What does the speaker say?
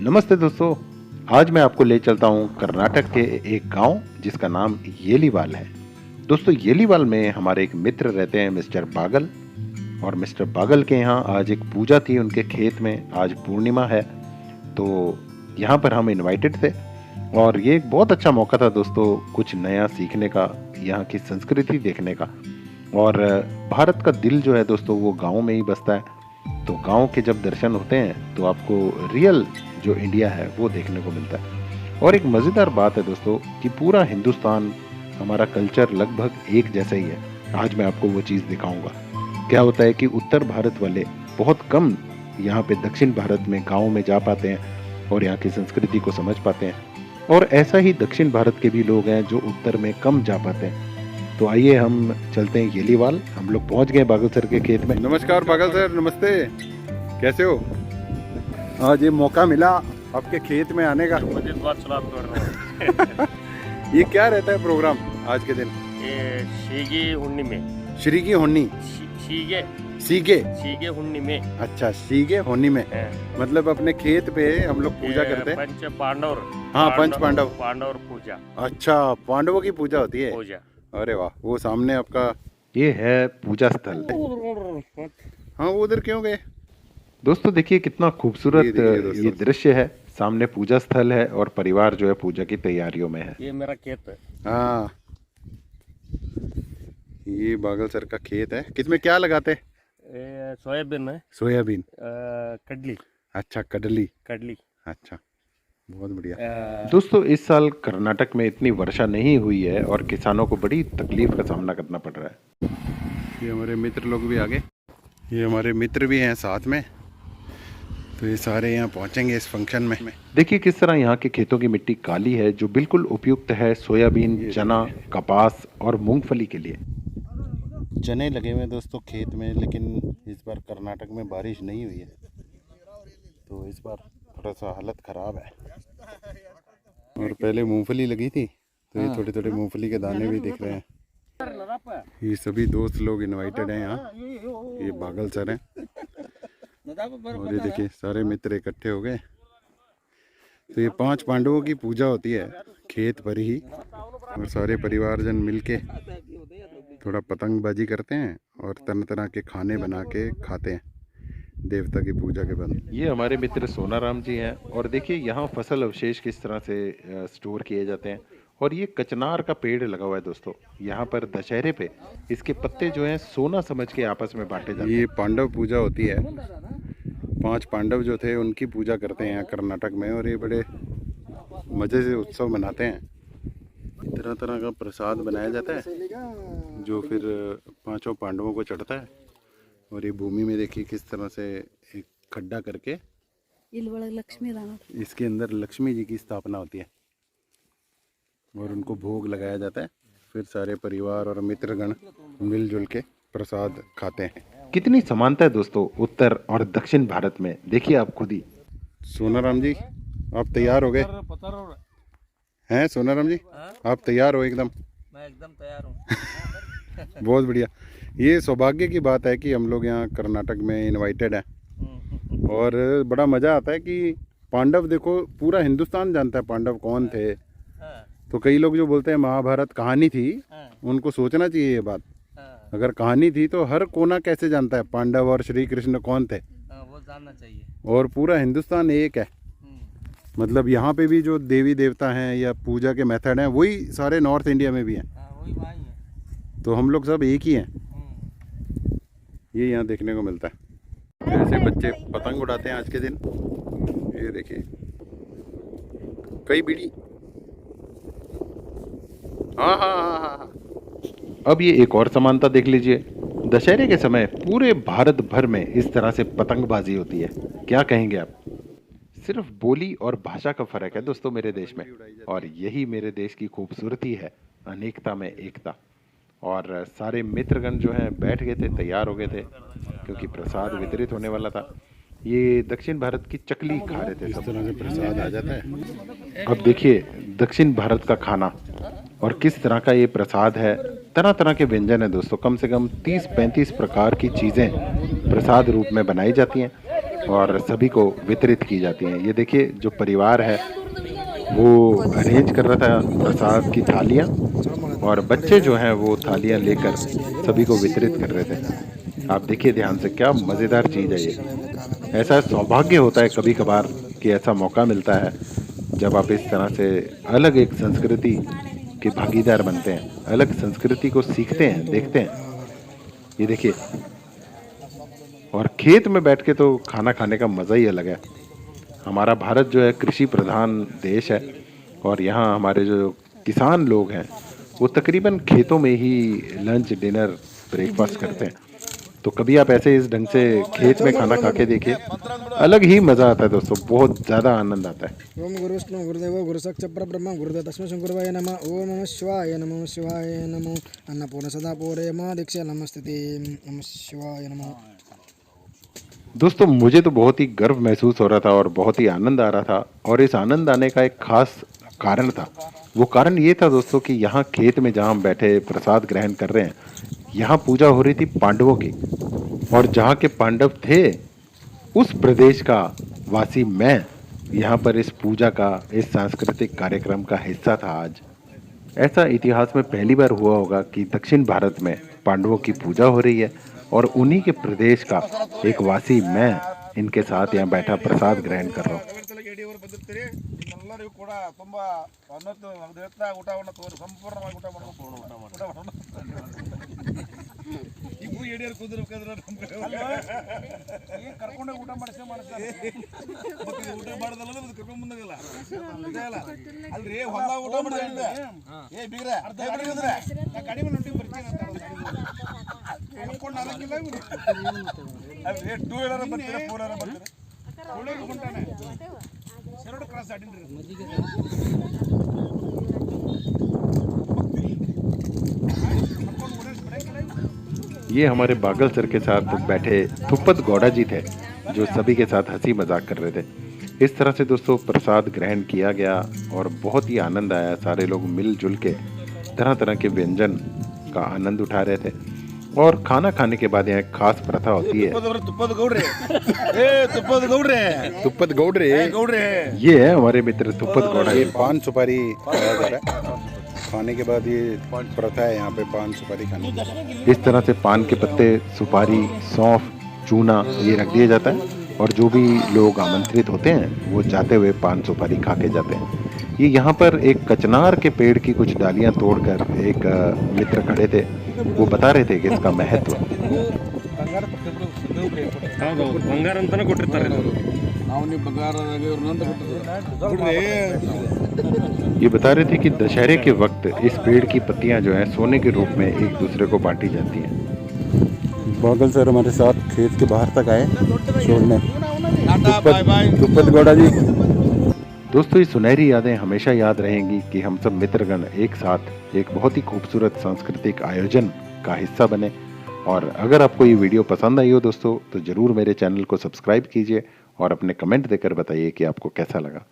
नमस्ते दोस्तों। आज मैं आपको ले चलता हूँ कर्नाटक के एक गांव जिसका नाम येलीवाल है। दोस्तों, येलीवाल में हमारे एक मित्र रहते हैं, मिस्टर बागल। और मिस्टर बागल के यहाँ आज एक पूजा थी उनके खेत में। आज पूर्णिमा है, तो यहाँ पर हम इनवाइटेड थे और ये एक बहुत अच्छा मौका था दोस्तों, कुछ नया सीखने का, यहाँ की संस्कृति देखने का। और भारत का दिल जो है दोस्तों वो गाँव में ही बसता है। तो गांव के जब दर्शन होते हैं तो आपको रियल जो इंडिया है वो देखने को मिलता है। और एक मज़ेदार बात है दोस्तों कि पूरा हिंदुस्तान, हमारा कल्चर लगभग एक जैसा ही है। आज मैं आपको वो चीज़ दिखाऊंगा। क्या होता है कि उत्तर भारत वाले बहुत कम यहाँ पे दक्षिण भारत में गाँव में जा पाते हैं और यहाँ की संस्कृति को समझ पाते हैं। और ऐसा ही दक्षिण भारत के भी लोग हैं जो उत्तर में कम जा पाते हैं। तो आइए हम चलते हैं येलीवाल। हम लोग पहुंच गए बागल सर के खेत में। नमस्कार बागल सर, नमस्ते। कैसे हो? आज ये मौका मिला आपके खेत में आने का। ये क्या रहता है प्रोग्राम आज के दिन? ये शीगे हुन्नी में। श्रीगी होनी शीगे सीगे हुन्नी में। अच्छा, सीगे होनी में मतलब अपने खेत पे हम लोग पूजा करते हैं। पंच पांडव। हाँ, पंच पांडव पूजा। अच्छा, पांडवों की पूजा होती है। पूजा। अरे वाह, वो सामने आपका ये है पूजा स्थल। हाँ, वो उधर क्यों गए? दोस्तों देखिए कितना खूबसूरत दोस्तों। ये दृश्य है। सामने पूजा स्थल है और परिवार जो है पूजा की तैयारियों में है। ये मेरा खेत है। हाँ, ये बागल सर का खेत है। किसमें क्या लगाते हैं? सोयाबीन है। सोयाबीन। कडली। अच्छा, कडली। अच्छा, बहुत बढ़िया। दोस्तों इस साल कर्नाटक में इतनी वर्षा नहीं हुई है और किसानों को बड़ी तकलीफ का सामना करना पड़ रहा है। ये हमारे मित्र लोग भी आगे, ये हमारे मित्र भी हैं साथ में। तो ये सारे यहाँ पहुँचेंगे इस फंक्शन में। देखिए किस तरह यहाँ के खेतों की मिट्टी काली है, जो बिल्कुल उपयुक्त है सोयाबीन, चना, कपास और मूंगफली के लिए। चने लगे हुए हैं दोस्तों खेत में, लेकिन इस बार कर्नाटक में बारिश नहीं हुई है, तो इस बार थोड़ा सा हालत ख़राब है। और पहले मूंगफली लगी थी, तो ये थोड़े थोड़े मूंगफली के दाने भी दिख रहे हैं। ये सभी दोस्त लोग इनवाइटेड हैं यहाँ। ये बागल सर हैं और ये देखिए सारे मित्र इकट्ठे हो गए। तो ये 5 पांडवों की पूजा होती है खेत पर ही, और सारे परिवारजन मिलके थोड़ा पतंगबाजी करते हैं और तरह तरह के खाने बना के खाते हैं देवता की पूजा के बाद। ये हमारे मित्र सोनाराम जी हैं। और देखिए यहाँ फसल अवशेष किस तरह से स्टोर किए जाते हैं। और ये कचनार का पेड़ लगा हुआ है दोस्तों। यहाँ पर दशहरे पे इसके पत्ते जो हैं सोना समझ के आपस में बांटे जाते हैं। ये पांडव पूजा होती है। 5 पांडव जो थे उनकी पूजा करते हैं यहाँ कर्नाटक में, और ये बड़े मज़े से उत्सव मनाते हैं। तरह तरह का प्रसाद बनाया जाता है जो फिर 5 पांडवों को चढ़ता है। और ये भूमि में देखिए किस तरह से एक खड्डा करके इसके अंदर लक्ष्मी जी की स्थापना होती है और उनको भोग लगाया जाता है। फिर सारे परिवार और मित्रगण मिलजुल के प्रसाद खाते हैं। कितनी समानता है दोस्तों उत्तर और दक्षिण भारत में, देखिए आप खुद ही। सोनाराम जी, आप तैयार हो गए हैं? सोनाराम जी, आप तैयार हो एकदम? मैं एकदम तैयार हूँ। बहुत बढ़िया। ये सौभाग्य की बात है कि हम लोग यहाँ कर्नाटक में इनवाइटेड हैं और बड़ा मज़ा आता है कि पांडव, देखो पूरा हिंदुस्तान जानता है पांडव कौन थे। तो कई लोग जो बोलते हैं महाभारत कहानी थी, उनको सोचना चाहिए ये बात। अगर कहानी थी तो हर कोना कैसे जानता है पांडव और श्री कृष्ण कौन थे, वो जानना चाहिए। और पूरा हिंदुस्तान एक है। मतलब यहाँ पे भी जो देवी देवता हैं या पूजा के मेथड हैं वही सारे नॉर्थ इंडिया में भी हैं। वही वही है। तो हम लोग सब एक ही हैं। ये यहाँ देखने को मिलता है। ऐसे बच्चे पतंग उड़ाते हैं आज के दिन। ये देखिए कई बीड़ी। हाँ हाँ हाँ हाँ हाँ। अब ये एक और समानता देख लीजिए। दशहरे के समय पूरे भारत भर में इस तरह से पतंगबाजी होती है। क्या कहेंगे आप? सिर्फ बोली और भाषा का फर्क है दोस्तों मेरे देश में, और यही मेरे देश की खूबसूरती है, अनेकता में एकता। और सारे मित्रगण जो हैं बैठ गए थे, तैयार हो गए थे, क्योंकि प्रसाद वितरित होने वाला था। ये दक्षिण भारत की चकली खा रहे थे इस सब। तरह से प्रसाद आ जाता है। अब देखिए दक्षिण भारत का खाना और किस तरह का ये प्रसाद है। तरह तरह के व्यंजन है दोस्तों, कम से कम 30-35 प्रकार की चीज़ें प्रसाद रूप में बनाई जाती हैं। और सभी को वितरित की जाती हैं। ये देखिए जो परिवार है वो अरेंज कर रहा था प्रसाद की थालियाँ, और बच्चे जो हैं वो थालियाँ लेकर सभी को वितरित कर रहे थे। आप देखिए ध्यान से, क्या मज़ेदार चीज़ है ये। ऐसा सौभाग्य होता है कभी कभार कि ऐसा मौका मिलता है जब आप इस तरह से अलग एक संस्कृति के भागीदार बनते हैं, अलग संस्कृति को सीखते हैं, देखते हैं। ये देखिए, और खेत में बैठ के तो खाना खाने का मज़ा ही अलग है। हमारा भारत जो है कृषि प्रधान देश है, और यहाँ हमारे जो किसान लोग हैं वो तकरीबन खेतों में ही लंच, डिनर, ब्रेकफास्ट करते हैं। तो कभी आप ऐसे इस ढंग से खेत में खाना खा के देखिए, अलग ही मज़ा आता है दोस्तों, बहुत ज़्यादा आनंद आता है। ओम गुरु विष्णु गुरुदेव गुरु साक्षात् परब्रह्म गुरुदेव तस्मै श्री गुरुवे नमः। ओम नमः शिवाय नमः शिवाय नमो अन्नपूर्ण सदा पूरे माँ दीक्षा नमस्ते नमः शिवाय नमः। दोस्तों मुझे तो बहुत ही गर्व महसूस हो रहा था और बहुत ही आनंद आ रहा था, और इस आनंद आने का एक खास कारण था। वो कारण ये था दोस्तों कि यहाँ खेत में जहाँ हम बैठे प्रसाद ग्रहण कर रहे हैं, यहाँ पूजा हो रही थी पांडवों की, और जहाँ के पांडव थे उस प्रदेश का वासी मैं यहाँ पर इस पूजा का, इस सांस्कृतिक कार्यक्रम का हिस्सा था आज। ऐसा इतिहास में पहली बार हुआ होगा कि दक्षिण भारत में पांडवों की पूजा हो रही है और उन्हीं के प्रदेश का एक वासी मैं इनके साथ यहाँ बैठा प्रसाद ग्रहण कर रहा हूँ। ये हमारे बागल सर के साथ बैठे थुप्पत गौड़ा जी थे, जो सभी के साथ हंसी मजाक कर रहे थे। इस तरह से दोस्तों प्रसाद ग्रहण किया गया और बहुत ही आनंद आया। सारे लोग मिलजुल के तरह तरह के व्यंजन का आनंद उठा रहे थे, और खाना खाने के बाद यहाँ खास प्रथा होती है। तुप्पत गौड़रे ये है हमारे मित्र थुप्पत गौड़ा ये जी। पान सुपारी खाया जा रहा है। खाने के बाद ये प्रथा है यहाँ पे पान सुपारी खाने की। इस तरह से पान के पत्ते, सुपारी, सौंफ, चूना ये रख दिया जाता है, और जो भी लोग आमंत्रित होते हैं वो जाते हुए पान सुपारी खा के जाते हैं। ये यहाँ पर एक कचनार के पेड़ की कुछ डालियाँ तोड़कर एक मित्र खड़े थे, वो बता रहे थे कि इसका महत्व। ये बता रहे थे कि दशहरे के वक्त इस पेड़ की पत्तियां जो हैं सोने के रूप में एक दूसरे को बांटी जाती हैं। बागल सर हमारे साथ खेत के बाहर तक आए छोड़ने। तुप्पत गौड़ा जी। दोस्तों ये सुनहरी यादें हमेशा याद रहेंगी कि हम सब मित्रगण एक साथ एक बहुत ही खूबसूरत सांस्कृतिक आयोजन का हिस्सा बने। और अगर आपको ये वीडियो पसंद आई हो दोस्तों, तो ज़रूर मेरे चैनल को सब्सक्राइब कीजिए और अपने कमेंट देकर बताइए कि आपको कैसा लगा।